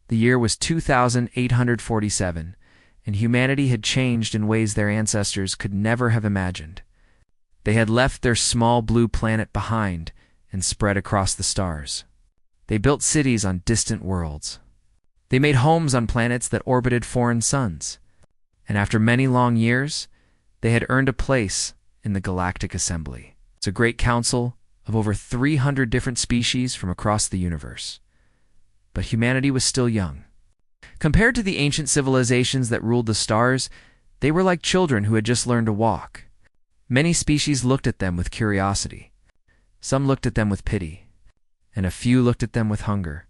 The year was 2847, and humanity had changed in ways their ancestors could never have imagined. They had left their small blue planet behind and spread across the stars. They built cities on distant worlds. They made homes on planets that orbited foreign suns. And after many long years, they had earned a place in the Galactic Assembly. It's a great council of over 300 different species from across the universe. But humanity was still young. Compared to the ancient civilizations that ruled the stars, they were like children who had just learned to walk. Many species looked at them with curiosity. Some looked at them with pity, and a few looked at them with hunger.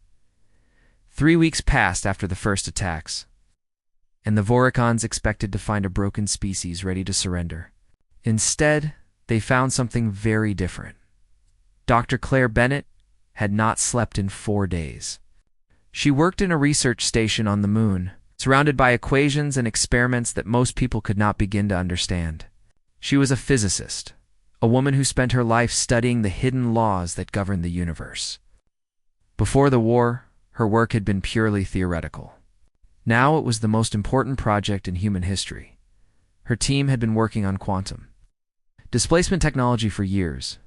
3 weeks passed after the first attacks, and the Voricons expected to find a broken species ready to surrender. Instead, they found something very different. Dr. Claire Bennett had not slept in 4 days. She worked in a research station on the moon, surrounded by equations and experiments that most people could not begin to understand. She was a physicist, a woman who spent her life studying the hidden laws that govern the universe. Before the war, her work had been purely theoretical. Now it was the most important project in human history. Her team had been working on quantum displacement technology for years.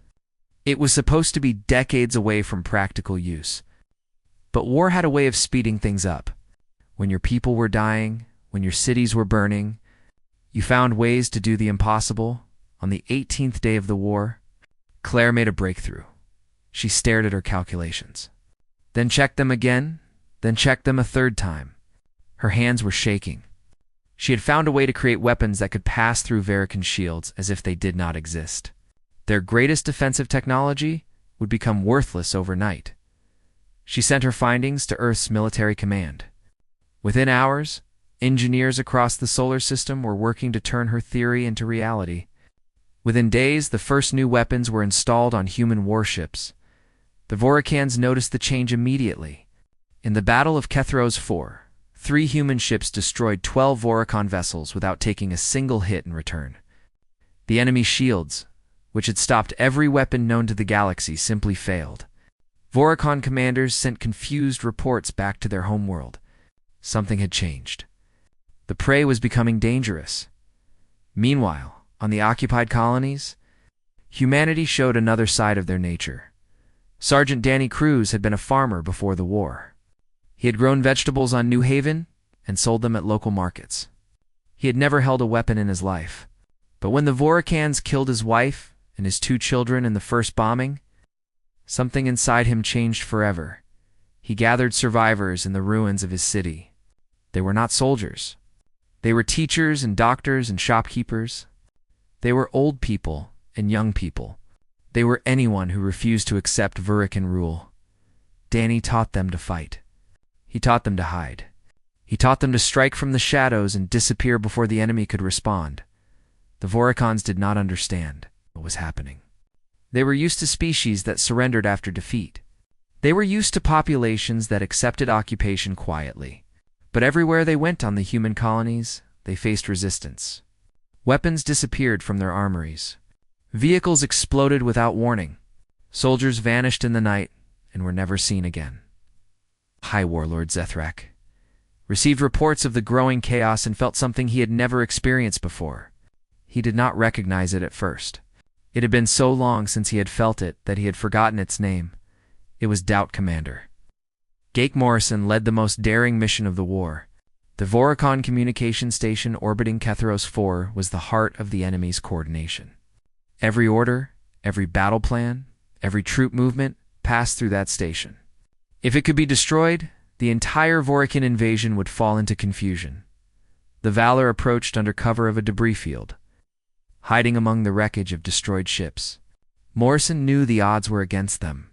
It was supposed to be decades away from practical use. But war had a way of speeding things up. When your people were dying, when your cities were burning, you found ways to do the impossible. On the 18th day of the war, Claire made a breakthrough. She stared at her calculations, then checked them again, then checked them a third time. Her hands were shaking. She had found a way to create weapons that could pass through Verican shields as if they did not exist. Their greatest defensive technology would become worthless overnight. She sent her findings to Earth's military command. Within hours, engineers across the solar system were working to turn her theory into reality. Within days, the first new weapons were installed on human warships. The Voricans noticed the change immediately. In the Battle of Kethros 4, 3 human ships destroyed 12 Voricon vessels without taking a single hit in return. The enemy's shields, which had stopped every weapon known to the galaxy, simply failed. Voricon commanders sent confused reports back to their homeworld. Something had changed. The prey was becoming dangerous. Meanwhile, on the occupied colonies, humanity showed another side of their nature. Sergeant Danny Cruz had been a farmer before the war. He had grown vegetables on New Haven and sold them at local markets. He had never held a weapon in his life. But when the Voricans killed his wife and his 2 children in the first bombing, something inside him changed forever. He gathered survivors in the ruins of his city. They were not soldiers. They were teachers and doctors and shopkeepers. They were old people and young people. They were anyone who refused to accept Vurican rule. Danny taught them to fight. He taught them to hide. He taught them to strike from the shadows and disappear before the enemy could respond. The Voricons did not understand what was happening. They were used to species that surrendered after defeat. They were used to populations that accepted occupation quietly. But everywhere they went on the human colonies, they faced resistance. Weapons disappeared from their armories. Vehicles exploded without warning. Soldiers vanished in the night and were never seen again. High Warlord Zethrak received reports of the growing chaos and felt something he had never experienced before. He did not recognize it at first. It had been so long since he had felt it that he had forgotten its name. It was Doubt Commander. Gake Morrison led the most daring mission of the war. The Voricon communication station orbiting Kethros 4 was the heart of the enemy's coordination. Every order, every battle plan, every troop movement passed through that station. If it could be destroyed, the entire Vorican invasion would fall into confusion. The Valor approached under cover of a debris field, hiding among the wreckage of destroyed ships. Morrison knew the odds were against them.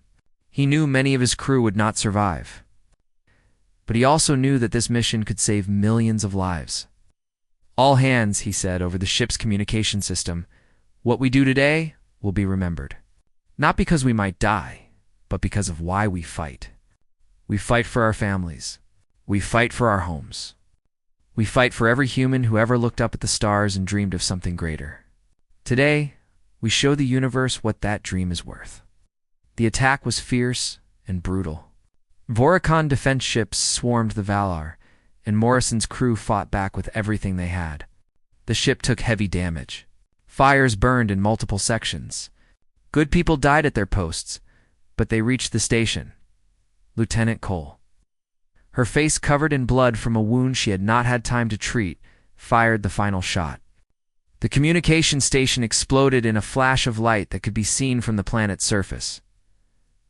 He knew many of his crew would not survive. But he also knew that this mission could save millions of lives. All hands, he said over the ship's communication system, what we do today will be remembered. Not because we might die, but because of why we fight. We fight for our families. We fight for our homes. We fight for every human who ever looked up at the stars and dreamed of something greater. Today, we show the universe what that dream is worth. The attack was fierce and brutal. Voracon defense ships swarmed the Valar, and Morrison's crew fought back with everything they had. The ship took heavy damage. Fires burned in multiple sections. Good people died at their posts, but they reached the station. Lieutenant Cole, her face covered in blood from a wound she had not had time to treat, fired the final shot. The communication station exploded in a flash of light that could be seen from the planet's surface.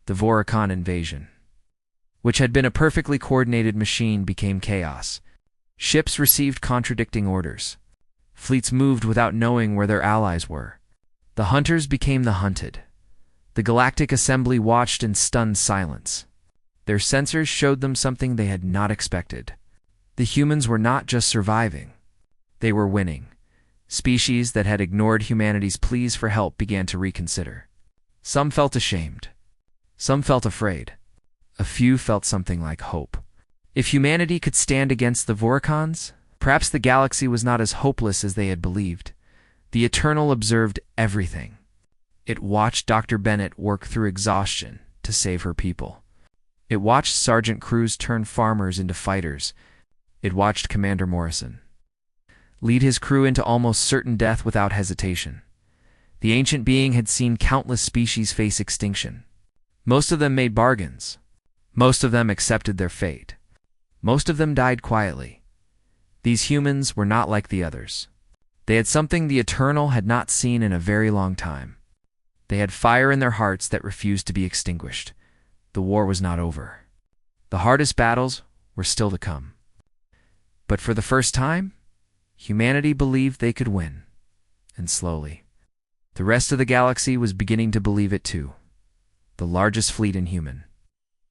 The Voracon invasion, which had been a perfectly coordinated machine, became chaos. Ships received contradicting orders. Fleets moved without knowing where their allies were. The hunters became the hunted. The Galactic Assembly watched in stunned silence. Their sensors showed them something they had not expected. The humans were not just surviving. They were winning. Species that had ignored humanity's pleas for help began to reconsider. Some felt ashamed. Some felt afraid. A few felt something like hope. If humanity could stand against the Voracons, perhaps the galaxy was not as hopeless as they had believed. The Eternal observed everything. It watched Dr. Bennett work through exhaustion to save her people. It watched Sergeant Cruz turn farmers into fighters. It watched Commander Morrison lead his crew into almost certain death without hesitation. The ancient being had seen countless species face extinction. Most of them made bargains. Most of them accepted their fate. Most of them died quietly. These humans were not like the others. They had something the Eternal had not seen in a very long time. They had fire in their hearts that refused to be extinguished. The war was not over. The hardest battles were still to come. But for the first time, humanity believed they could win. And slowly, the rest of the galaxy was beginning to believe it too. The largest fleet in human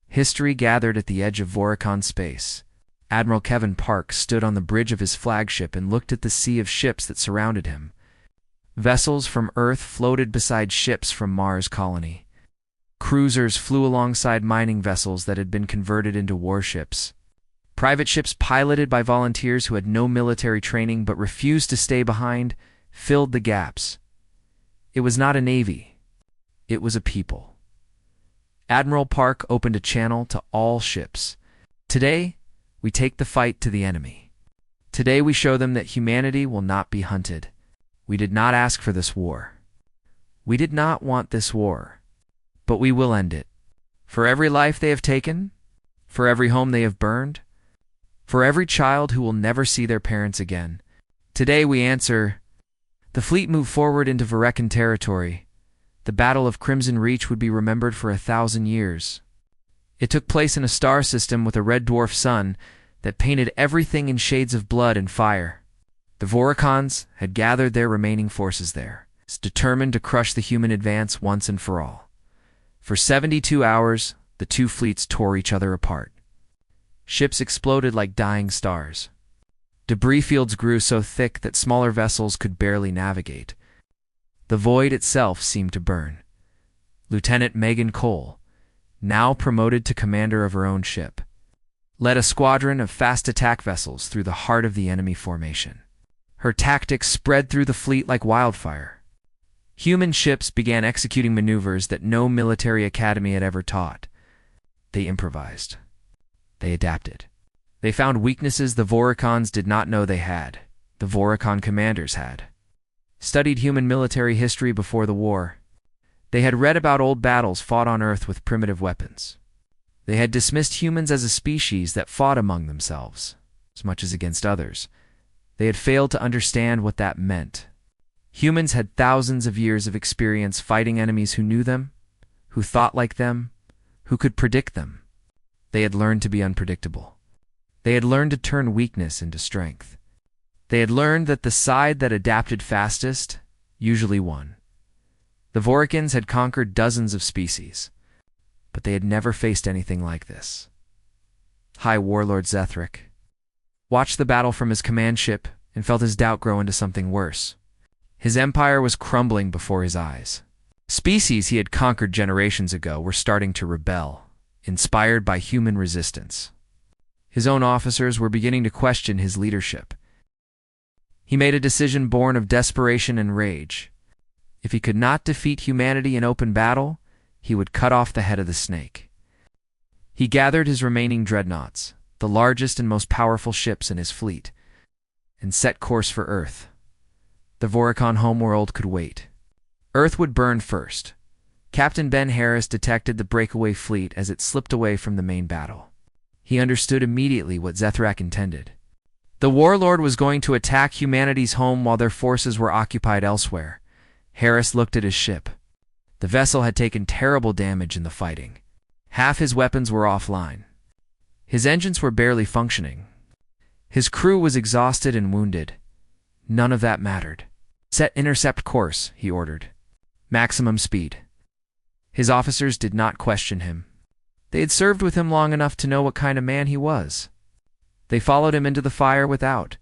history gathered at the edge of Voracon space. Admiral Kevin Park stood on the bridge of his flagship and looked at the sea of ships that surrounded him. Vessels from Earth floated beside ships from Mars' colony. Cruisers flew alongside mining vessels that had been converted into warships. Private ships piloted by volunteers who had no military training but refused to stay behind filled the gaps. It was not a navy. It was a people. Admiral Park opened a channel to all ships. Today, we take the fight to the enemy. Today we show them that humanity will not be hunted. We did not ask for this war. We did not want this war. But we will end it. For every life they have taken, for every home they have burned, for every child who will never see their parents again. Today we answer. The fleet moved forward into Varekan territory. The Battle of Crimson Reach would be remembered for 1,000 years. It took place in a star system with a red dwarf sun that painted everything in shades of blood and fire. The Voracons had gathered their remaining forces there, determined to crush the human advance once and for all. For 72 hours, the two fleets tore each other apart. Ships exploded like dying stars. Debris fields grew so thick that smaller vessels could barely navigate. The void itself seemed to burn. Lieutenant Megan Cole, now promoted to commander of her own ship, led a squadron of fast attack vessels through the heart of the enemy formation. Her tactics spread through the fleet like wildfire. Human ships began executing maneuvers that no military academy had ever taught. They improvised. They adapted. They found weaknesses the Voracons did not know they had. The Voracon commanders had studied human military history before the war. They had read about old battles fought on Earth with primitive weapons. They had dismissed humans as a species that fought among themselves, as much as against others. They had failed to understand what that meant. Humans had thousands of years of experience fighting enemies who knew them, who thought like them, who could predict them. They had learned to be unpredictable. They had learned to turn weakness into strength. They had learned that the side that adapted fastest usually won. The Voracons had conquered dozens of species, but they had never faced anything like this. High Warlord Zethric watched the battle from his command ship and felt his doubt grow into something worse. His empire was crumbling before his eyes. Species he had conquered generations ago were starting to rebel, inspired by human resistance. His own officers were beginning to question his leadership. He made a decision born of desperation and rage. If he could not defeat humanity in open battle, he would cut off the head of the snake. He gathered his remaining dreadnoughts, the largest and most powerful ships in his fleet, and set course for Earth. The Voricon homeworld could wait. Earth would burn first. Captain Ben Harris detected the breakaway fleet as it slipped away from the main battle. He understood immediately what Zethrak intended. The warlord was going to attack humanity's home while their forces were occupied elsewhere. Harris looked at his ship. The vessel had taken terrible damage in the fighting. Half his weapons were offline. His engines were barely functioning. His crew was exhausted and wounded. None of that mattered. Set intercept course, he ordered. Maximum speed. His officers did not question him. They had served with him long enough to know what kind of man he was. They followed him into the fire without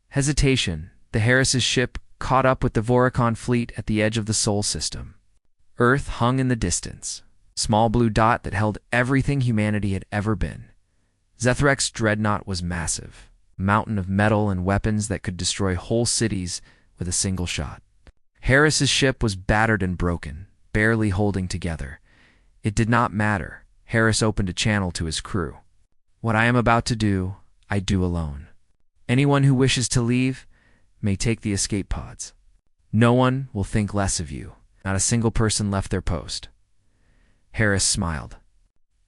hesitation. The Harris's ship caught up with the Voricon fleet at the edge of the Sol system. Earth hung in the distance, small blue dot that held everything humanity had ever been. Zethrak's dreadnought was massive, a mountain of metal and weapons that could destroy whole cities with a single shot. Harris's ship was battered and broken, barely holding together. It did not matter. Harris opened a channel to his crew. What I am about to do, I do alone. Anyone who wishes to leave may take the escape pods. No one will think less of you. Not a single person left their post. Harris smiled.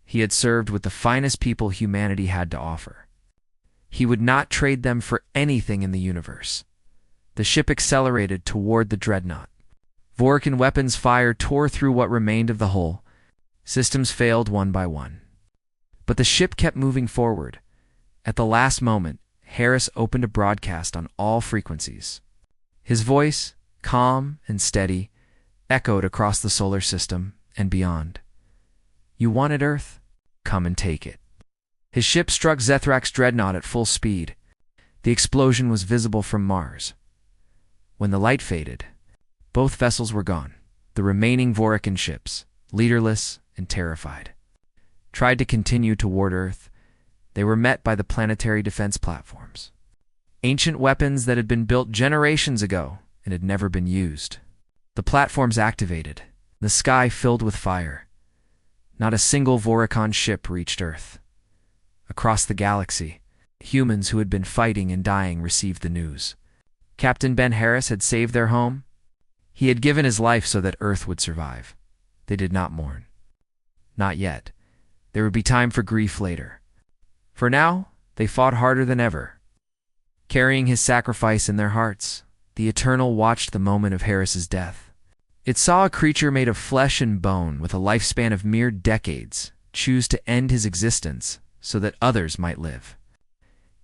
He had served with the finest people humanity had to offer. He would not trade them for anything in the universe. The ship accelerated toward the dreadnought. Voricon weapons fire tore through what remained of the hull. Systems failed one by one. But the ship kept moving forward. At the last moment, Harris opened a broadcast on all frequencies. His voice, calm and steady, echoed across the solar system and beyond. You wanted Earth? Come and take it. His ship struck Zethrak's dreadnought at full speed. The explosion was visible from Mars. When the light faded, both vessels were gone. The remaining Voricon ships, leaderless and terrified, tried to continue toward Earth. They were met by the planetary defense platforms. Ancient weapons that had been built generations ago and had never been used. The platforms activated. The sky filled with fire. Not a single Voricon ship reached Earth. Across the galaxy, humans who had been fighting and dying received the news. Captain Ben Harris had saved their home. He had given his life so that Earth would survive. They did not mourn. Not yet. There would be time for grief later. For now, they fought harder than ever. Carrying his sacrifice in their hearts, the Eternal watched the moment of Harris's death. It saw a creature made of flesh and bone with a lifespan of mere decades choose to end his existence so that others might live.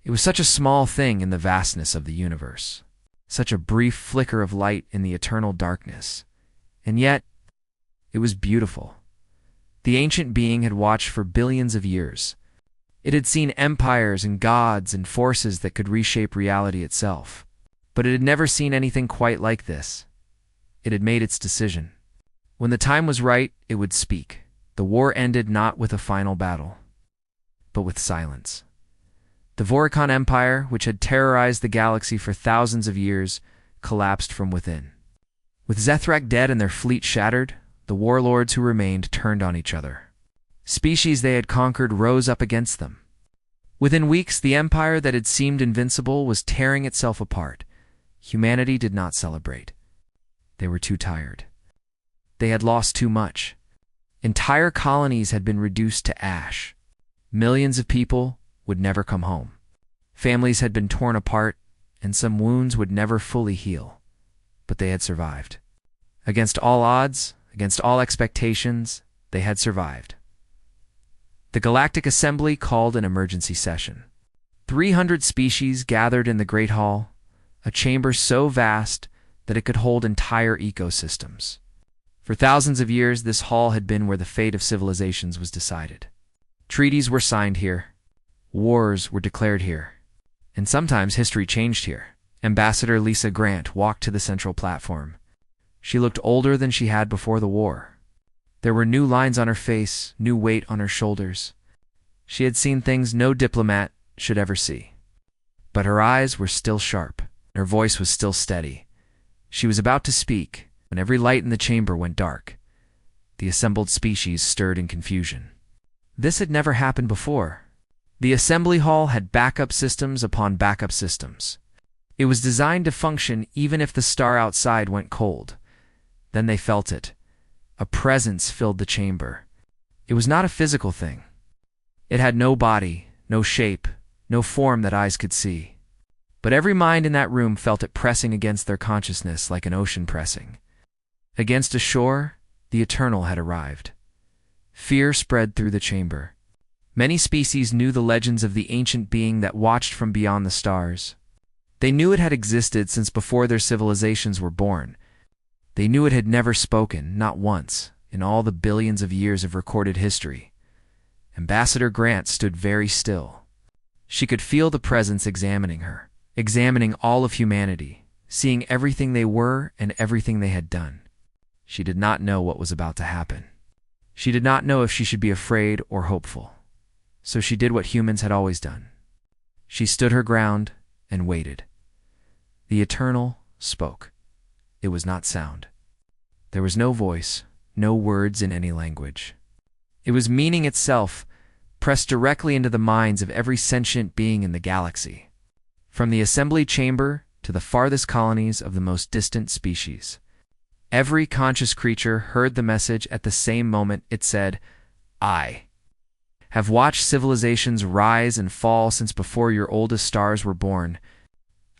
It was such a small thing in the vastness of the universe, such a brief flicker of light in the eternal darkness, and yet it was beautiful. The ancient being had watched for billions of years. It had seen empires and gods and forces that could reshape reality itself, but it had never seen anything quite like this. It had made its decision. When the time was right, it would speak. The war ended not with a final battle, but with silence. The Voricon Empire, which had terrorized the galaxy for thousands of years, collapsed from within. With Zethrak dead and their fleet shattered, the warlords who remained turned on each other. Species they had conquered rose up against them. Within weeks, the empire that had seemed invincible was tearing itself apart. Humanity did not celebrate. They were too tired. They had lost too much. Entire colonies had been reduced to ash. Millions of people would never come home. Families had been torn apart, and some wounds would never fully heal. But they had survived. Against all odds, against all expectations, they had survived. The Galactic Assembly called an emergency session. 300 species gathered in the Great Hall, a chamber so vast that it could hold entire ecosystems. For thousands of years, this hall had been where the fate of civilizations was decided. Treaties were signed here. Wars were declared here. And sometimes history changed here. Ambassador Lisa Grant walked to the central platform. She looked older than she had before the war. There were new lines on her face, new weight on her shoulders. She had seen things no diplomat should ever see. But her eyes were still sharp. Her voice was still steady. She was about to speak when every light in the chamber went dark. The assembled species stirred in confusion. This had never happened before. The assembly hall had backup systems upon backup systems. It was designed to function even if the star outside went cold. Then they felt it. A presence filled the chamber. It was not a physical thing. It had no body, no shape, no form that eyes could see. But every mind in that room felt it pressing against their consciousness like an ocean pressing. Against a shore, the eternal had arrived. Fear spread through the chamber. Many species knew the legends of the ancient being that watched from beyond the stars. They knew it had existed since before their civilizations were born. They knew it had never spoken, not once, in all the billions of years of recorded history. Ambassador Grant stood very still. She could feel the presence examining her, examining all of humanity, seeing everything they were and everything they had done. She did not know what was about to happen. She did not know if she should be afraid or hopeful. So she did what humans had always done. She stood her ground and waited. The Eternal spoke. It was not sound. There was no voice, no words in any language. It was meaning itself, pressed directly into the minds of every sentient being in the galaxy. From the assembly chamber to the farthest colonies of the most distant species. Every conscious creature heard the message at the same moment. It said, I have watched civilizations rise and fall since before your oldest stars were born.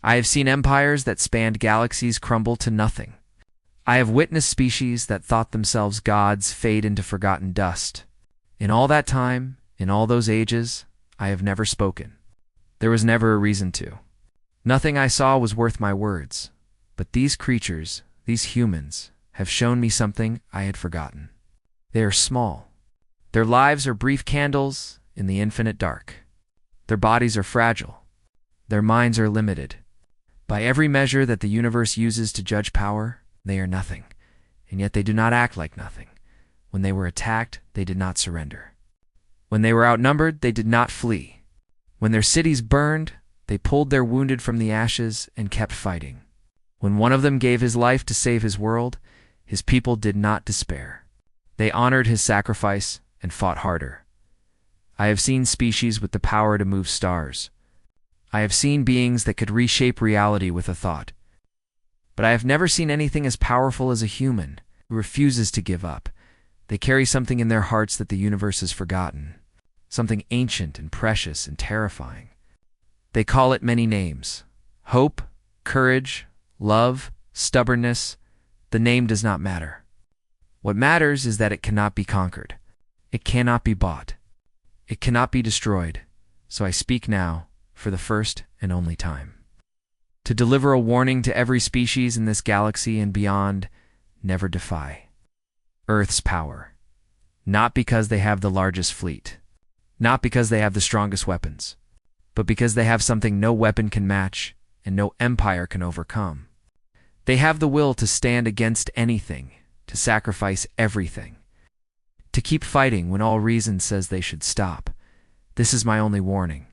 I have seen empires that spanned galaxies crumble to nothing. I have witnessed species that thought themselves gods fade into forgotten dust. In all that time, in all those ages, I have never spoken. There was never a reason to. Nothing I saw was worth my words. But these creatures, these humans, have shown me something I had forgotten. They are small. Their lives are brief candles in the infinite dark. Their bodies are fragile. Their minds are limited. By every measure that the universe uses to judge power, they are nothing, and yet they do not act like nothing. When they were attacked, they did not surrender. When they were outnumbered, they did not flee. When their cities burned, they pulled their wounded from the ashes and kept fighting. When one of them gave his life to save his world, his people did not despair. They honored his sacrifice and fought harder. I have seen species with the power to move stars. I have seen beings that could reshape reality with a thought. But I have never seen anything as powerful as a human who refuses to give up. They carry something in their hearts that the universe has forgotten, something ancient and precious and terrifying. They call it many names: hope, courage, love, stubbornness. The name does not matter. What matters is that it cannot be conquered. It cannot be bought. It cannot be destroyed. So I speak now, for the first and only time, to deliver a warning to every species in this galaxy and beyond: never defy Earth's power. Not because they have the largest fleet, not because they have the strongest weapons, but because they have something no weapon can match and no empire can overcome. They have the will to stand against anything, to sacrifice everything, to keep fighting when all reason says they should stop. This is my only warning.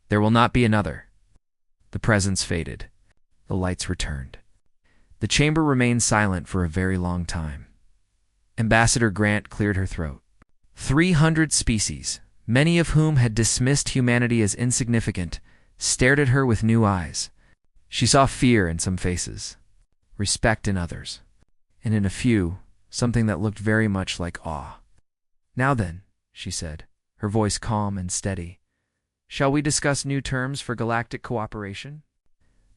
There will not be another. The presence faded. The lights returned. The chamber remained silent for a very long time. Ambassador Grant cleared her throat. 300 species, many of whom had dismissed humanity as insignificant, stared at her with new eyes. She saw fear in some faces, respect in others, and in a few, something that looked very much like awe. Now then, she said, her voice calm and steady, shall we discuss new terms for galactic cooperation?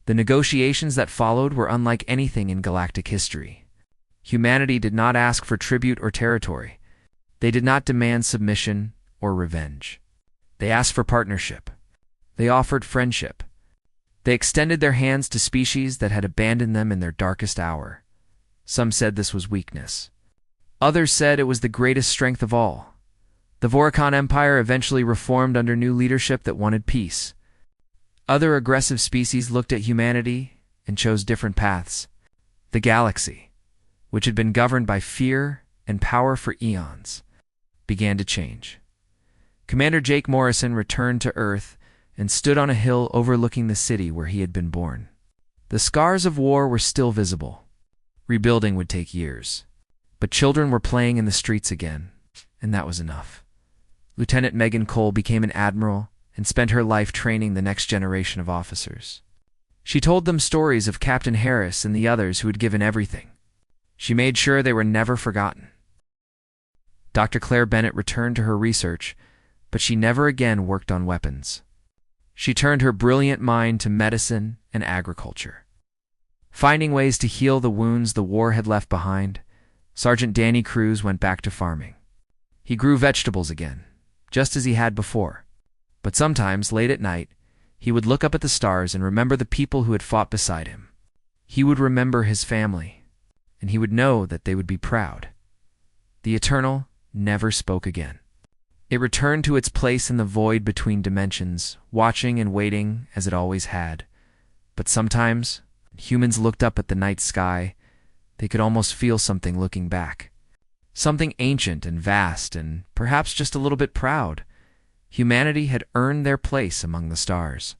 The negotiations that followed were unlike anything in galactic history. Humanity did not ask for tribute or territory. They did not demand submission or revenge. They asked for partnership. They offered friendship. They extended their hands to species that had abandoned them in their darkest hour. Some said this was weakness. Others said it was the greatest strength of all. The Voracon Empire eventually reformed under new leadership that wanted peace. Other aggressive species looked at humanity and chose different paths. The galaxy, which had been governed by fear and power for eons, began to change. Commander Jake Morrison returned to Earth and stood on a hill overlooking the city where he had been born. The scars of war were still visible. Rebuilding would take years. But children were playing in the streets again, and that was enough. Lieutenant Megan Cole became an admiral and spent her life training the next generation of officers. She told them stories of Captain Harris and the others who had given everything. She made sure they were never forgotten. Dr. Claire Bennett returned to her research, but she never again worked on weapons. She turned her brilliant mind to medicine and agriculture. Finding ways to heal the wounds the war had left behind, Sergeant Danny Cruz went back to farming. He grew vegetables again, just as he had before. But sometimes, late at night, he would look up at the stars and remember the people who had fought beside him. He would remember his family, and he would know that they would be proud. The Eternal never spoke again. It returned to its place in the void between dimensions, watching and waiting as it always had. But sometimes, when humans looked up at the night sky, they could almost feel something looking back. Something ancient and vast and perhaps just a little bit proud. Humanity had earned their place among the stars.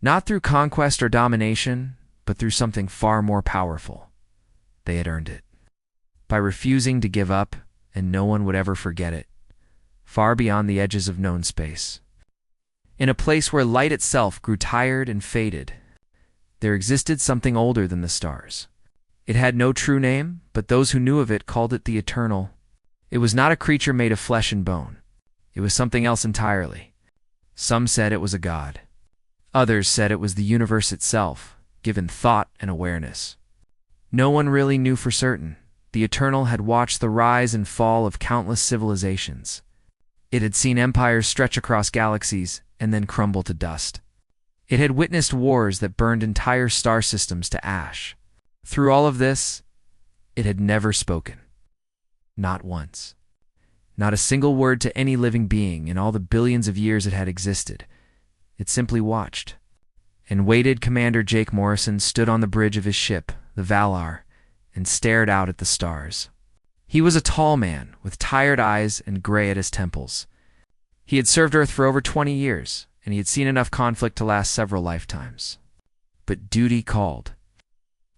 Not through conquest or domination, but through something far more powerful. They had earned it. By refusing to give up, and no one would ever forget it, far beyond the edges of known space. In a place where light itself grew tired and faded, there existed something older than the stars. It had no true name, but those who knew of it called it the Eternal. It was not a creature made of flesh and bone. It was something else entirely. Some said it was a god. Others said it was the universe itself, given thought and awareness. No one really knew for certain. The Eternal had watched the rise and fall of countless civilizations. It had seen empires stretch across galaxies and then crumble to dust. It had witnessed wars that burned entire star systems to ash. Through all of this, it had never spoken. Not once. Not a single word to any living being in all the billions of years it had existed. It simply watched. And waited. Commander Jake Morrison stood on the bridge of his ship, the Valar, and stared out at the stars. He was a tall man, with tired eyes and gray at his temples. He had served Earth for over 20 years, and he had seen enough conflict to last several lifetimes. But duty called,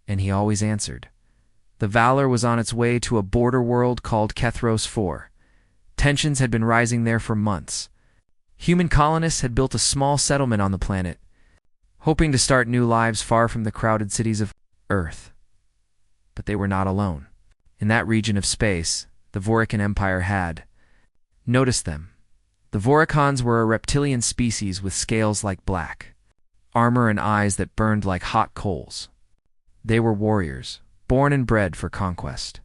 and he always answered. The Valor was on its way to a border world called Kethros 4. Tensions had been rising there for months. Human colonists had built a small settlement on the planet, hoping to start new lives far from the crowded cities of Earth. But they were not alone. In that region of space, the Vorican Empire had noticed them. The Voricons were a reptilian species with scales like black, armor and eyes that burned like hot coals. They were warriors, born and bred for conquest.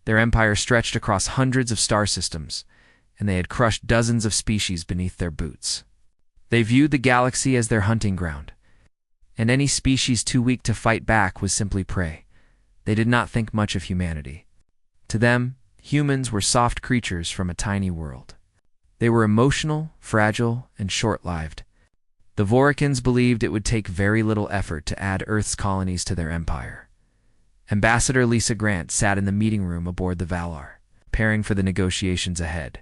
Their empire stretched across hundreds of star systems, and they had crushed dozens of species beneath their boots. They viewed the galaxy as their hunting ground, and any species too weak to fight back was simply prey. They did not think much of humanity. To them, humans were soft creatures from a tiny world. They were emotional, fragile, and short-lived. The Voricans believed it would take very little effort to add Earth's colonies to their empire. Ambassador Lisa Grant sat in the meeting room aboard the Valar, preparing for the negotiations ahead.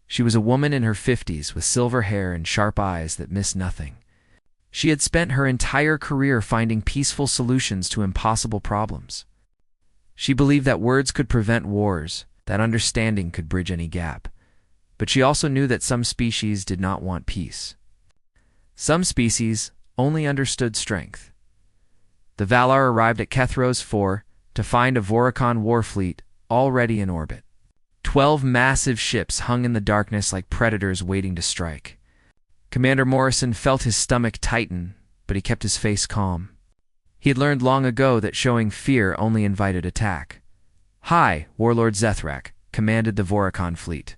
She was a woman in her 50s with silver hair and sharp eyes that missed nothing. She had spent her entire career finding peaceful solutions to impossible problems. She believed that words could prevent wars, that understanding could bridge any gap. But she also knew that some species did not want peace. Some species only understood strength. The Valar arrived at Kethros 4 to find a Voricon war fleet already in orbit. 12 massive ships hung in the darkness like predators waiting to strike. Commander Morrison felt his stomach tighten, but he kept his face calm. He had learned long ago that showing fear only invited attack. Hi, Warlord Zethrak commanded the Voricon fleet.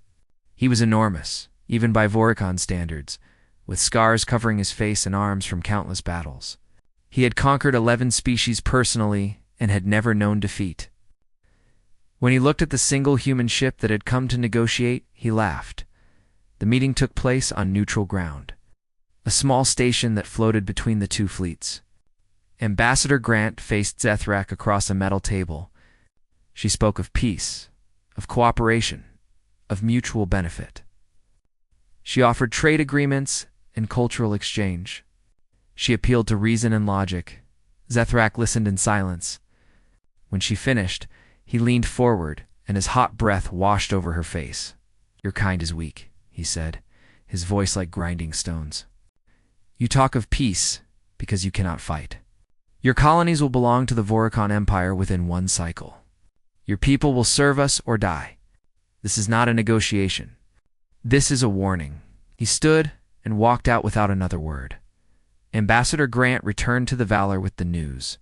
He was enormous, even by Voricon standards, with scars covering his face and arms from countless battles. He had conquered 11 species personally and had never known defeat. When he looked at the single human ship that had come to negotiate, he laughed. The meeting took place on neutral ground, a small station that floated between the two fleets. Ambassador Grant faced Zethrak across a metal table. She spoke of peace, of cooperation, of mutual benefit. She offered trade agreements and cultural exchange. She appealed to reason and logic. Zethrak listened in silence. When she finished, he leaned forward, and his hot breath washed over her face. "Your kind is weak," he he said, his voice like grinding stones. "You talk of peace because you cannot fight. Your colonies will belong to the Voracon Empire within one cycle. Your people will serve us or die. This is not a negotiation. This is a warning." He stood and walked out without another word. Ambassador Grant returned to the Valor with the news.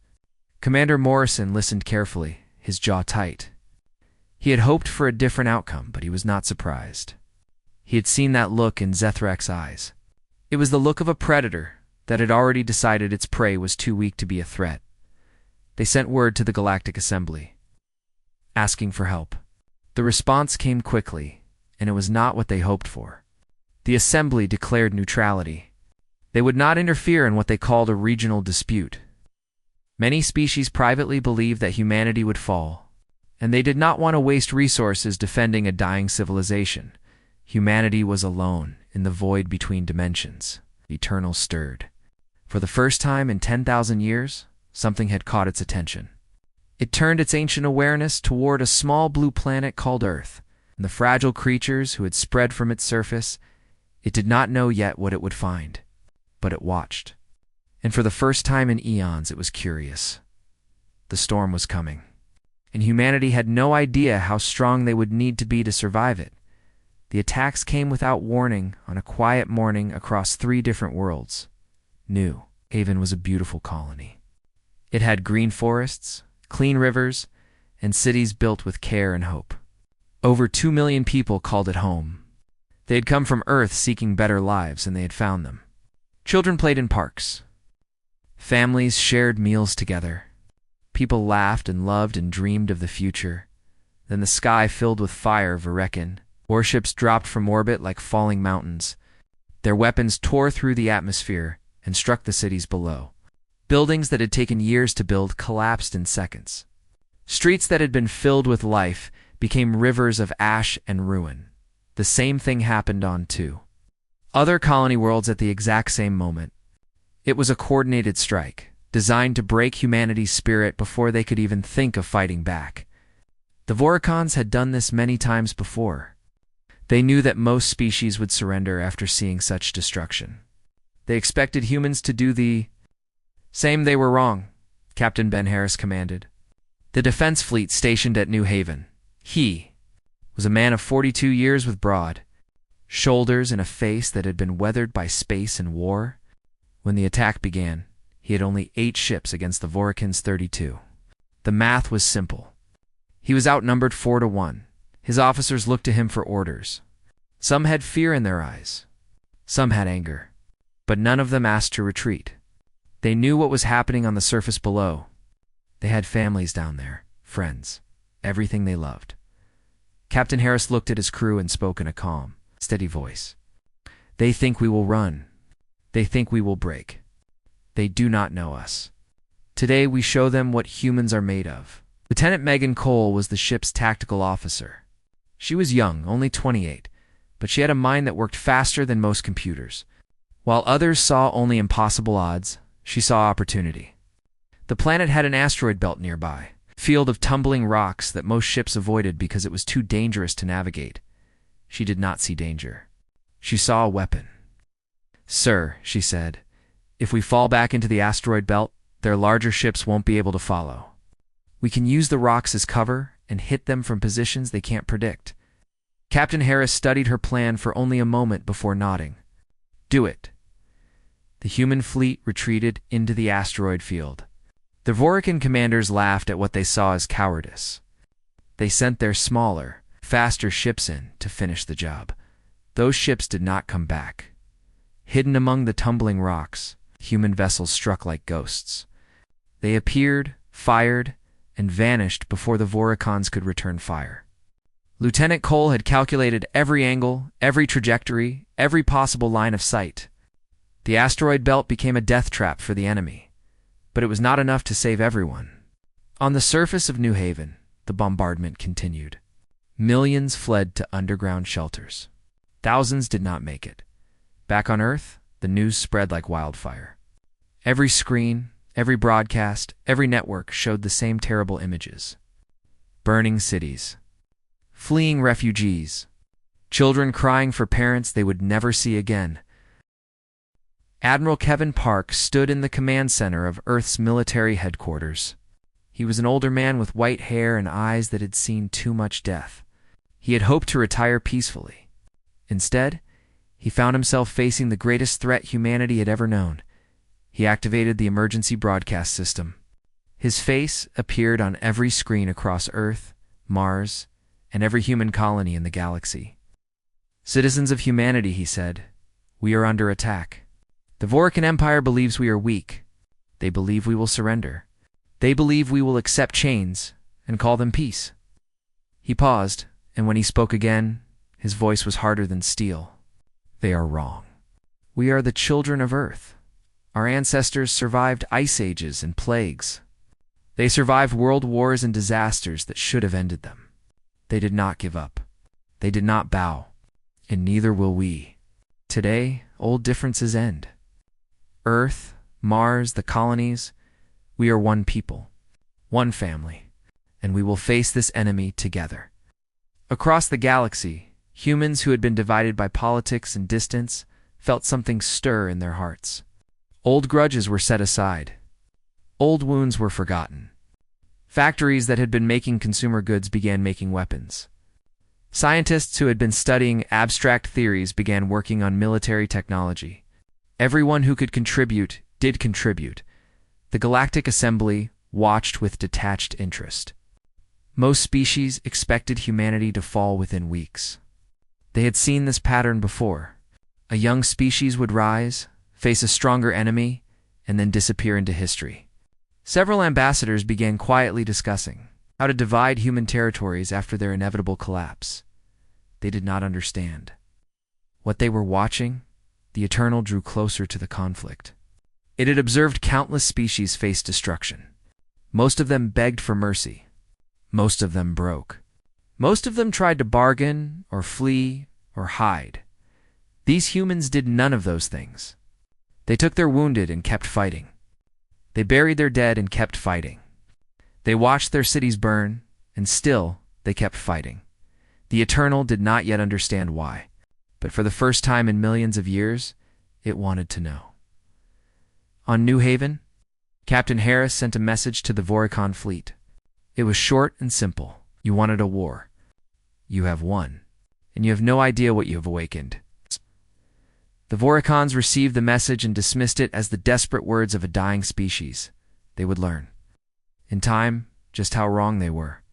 Commander Morrison listened carefully, his jaw tight. He had hoped for a different outcome, but he was not surprised. He had seen that look in Zethrak's eyes. It was the look of a predator that had already decided its prey was too weak to be a threat. They sent word to the Galactic Assembly, asking for help. The response came quickly, and it was not what they hoped for. The Assembly declared neutrality. They would not interfere in what they called a regional dispute. Many species privately believed that humanity would fall, and they did not want to waste resources defending a dying civilization. Humanity was alone in the void between dimensions. Eternal stirred. For the first time in 10,000 years, something had caught its attention. It turned its ancient awareness toward a small blue planet called Earth, and the fragile creatures who had spread from its surface. It did not know yet what it would find, but it watched. And for the first time in eons, it was curious. The storm was coming, and humanity had no idea how strong they would need to be to survive it. The attacks came without warning on a quiet morning across 3 different worlds. New Haven was a beautiful colony. It had green forests, clean rivers, and cities built with care and hope. Over 2 million people called it home. They had come from Earth seeking better lives, and they had found them. Children played in parks. Families shared meals together. People laughed and loved and dreamed of the future. Then the sky filled with fire, Varekin. Warships dropped from orbit like falling mountains. Their weapons tore through the atmosphere and struck the cities below. Buildings that had taken years to build collapsed in seconds. Streets that had been filled with life became rivers of ash and ruin. The same thing happened on 2 other colony worlds at the exact same moment. It was a coordinated strike, designed to break humanity's spirit before they could even think of fighting back. The Voracons had done this many times before. They knew that most species would surrender after seeing such destruction. They expected humans to do the same. They were wrong, Captain Ben Harris commanded. The defense fleet stationed at New Haven. He was a man of 42 years with broad shoulders and a face that had been weathered by space and war. When the attack began, he had only 8 ships against the Voracons' 32. The math was simple. He was outnumbered 4-1. His officers looked to him for orders. Some had fear in their eyes. Some had anger. But none of them asked to retreat. They knew what was happening on the surface below. They had families down there, friends, everything they loved. Captain Harris looked at his crew and spoke in a calm, steady voice. "They think we will run. They think we will break. They do not know us. Today we show them what humans are made of." Lieutenant Megan Cole was the ship's tactical officer. She was young, only 28, but she had a mind that worked faster than most computers. While others saw only impossible odds, she saw opportunity. The planet had an asteroid belt nearby, a field of tumbling rocks that most ships avoided because it was too dangerous to navigate. She did not see danger. She saw a weapon. "Sir," she said, "if we fall back into the asteroid belt, their larger ships won't be able to follow. We can use the rocks as cover and hit them from positions they can't predict." Captain Harris studied her plan for only a moment before nodding. "Do it." The human fleet retreated into the asteroid field. The Voracan commanders laughed at what they saw as cowardice. They sent their smaller, faster ships in to finish the job. Those ships did not come back. Hidden among the tumbling rocks, human vessels struck like ghosts. They appeared, fired, and vanished before the Voracons could return fire. Lieutenant Cole had calculated every angle, every trajectory, every possible line of sight. The asteroid belt became a death trap for the enemy, but it was not enough to save everyone. On the surface of New Haven, the bombardment continued. Millions fled to underground shelters. Thousands did not make it. Back on Earth, the news spread like wildfire. Every screen, every broadcast, every network showed the same terrible images. Burning cities. Fleeing refugees. children crying for parents they would never see again. Admiral Kevin Park stood in the command center of Earth's military headquarters. He was an older man with white hair and eyes that had seen too much death. He had hoped to retire peacefully. Instead, he found himself facing the greatest threat humanity had ever known. He activated the emergency broadcast system. His face appeared on every screen across Earth, Mars, and every human colony in the galaxy. "Citizens of humanity," he said, "we are under attack. The Vorkan Empire believes we are weak. They believe we will surrender. They believe we will accept chains and call them peace." He paused, and when he spoke again, his voice was harder than steel. "They are wrong. We are the children of Earth. Our ancestors survived ice ages and plagues. They survived world wars and disasters that should have ended them. They did not give up. They did not bow. And neither will we. Today, old differences end. Earth, Mars, the colonies, we are one people, one family, and we will face this enemy together." Across the galaxy, humans who had been divided by politics and distance felt something stir in their hearts. Old grudges were set aside. Old wounds were forgotten. Factories that had been making consumer goods began making weapons. Scientists who had been studying abstract theories began working on military technology. Everyone who could contribute did contribute. The Galactic Assembly watched with detached interest. Most species expected humanity to fall within weeks. They had seen this pattern before. A young species would rise, face a stronger enemy, and then disappear into history. Several ambassadors began quietly discussing how to divide human territories after their inevitable collapse. They did not understand. What they were watching, the Eternal drew closer to the conflict. It had observed countless species face destruction. Most of them begged for mercy. Most of them broke. Most of them tried to bargain, or flee, or hide. These humans did none of those things. They took their wounded and kept fighting. They buried their dead and kept fighting. They watched their cities burn, and still they kept fighting. The Eternal did not yet understand why, but for the first time in millions of years, it wanted to know. On New Haven, Captain Harris sent a message to the Voricon fleet. It was short and simple. You wanted a war. You have won, and you have no idea what you have awakened. The Voricons received the message and dismissed it as the desperate words of a dying species. They would learn, in time, just how wrong they were.